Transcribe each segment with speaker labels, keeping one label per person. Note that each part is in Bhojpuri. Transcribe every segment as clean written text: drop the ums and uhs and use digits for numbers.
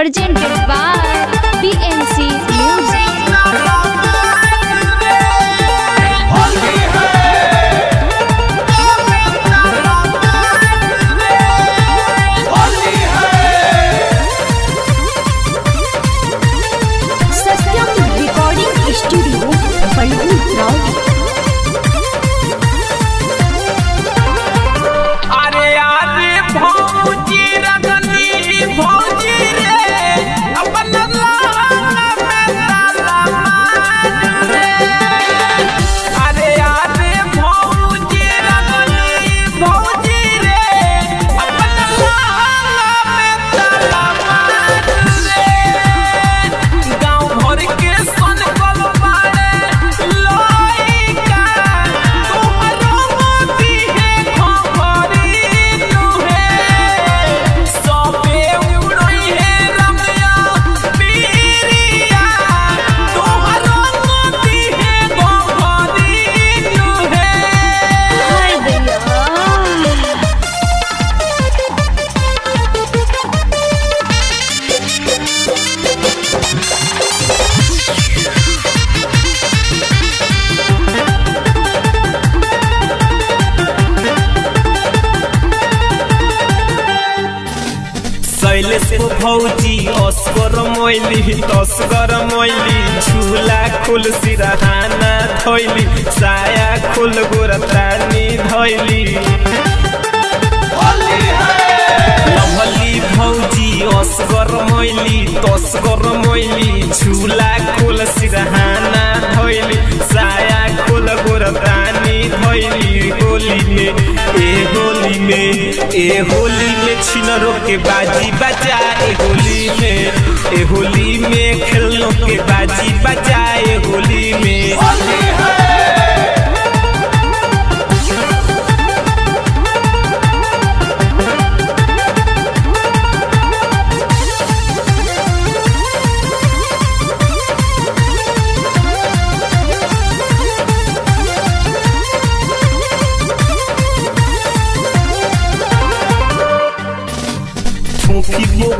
Speaker 1: presented by BNC Music।
Speaker 2: भौजी अस्कर मैली तस्कर मैली झूला खुल सिरहाना धैली साया खुल गोरतानी धैली लभली भौजी अस्कर मैली तस्कर मैली झूला खुल सिरहाना धैली साया खुल गोरतानी धैली होली में छिनरो के बाजी बजा होली में खेलों के बाजी बजाए होली में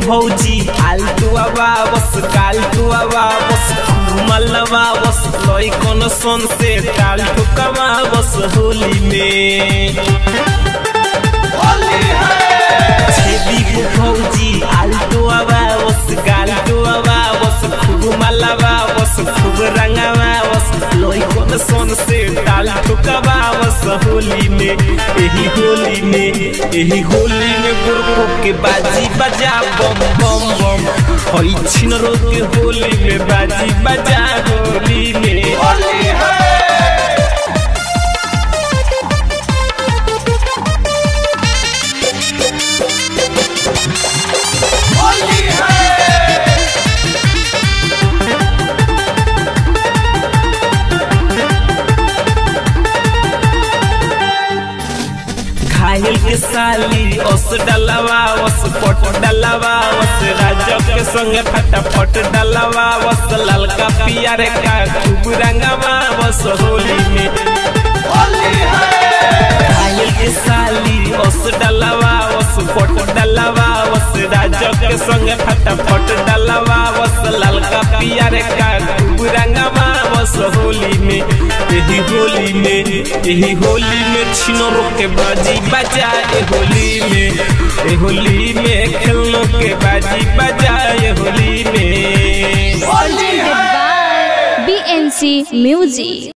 Speaker 2: भौजी आलतुआ बस कालतुआ बस मलवा बस लई कोन सोन से टाल ठुकवा बस होली में छेदी भौजी आलतुआ बस गालतुआ बस खूब मलवा बस खूब रंगवा बस लई कोन सोन से टाल ठुकवा बस होली में एही होली में गुरु के बाजी बजा बम बम बम होई छिनरो के होली में बाजी बजा होली में होली है। घायल के साली ओस डलवा ओस पट डलवा ओस राजा के संग फटाफट डलवा ओस ललका पियर का खूब रंगवा ओस होली में घायल के साली ओस डलवा ओस पट डलवा ओस राजा के संग फटाफट डलवा ओस ललका पियर का खूब रंगवा ओस होली में एही होली में छिनरो के बाजी बजा होली में खेलों के बाजी बजा होली में
Speaker 1: BNC Music।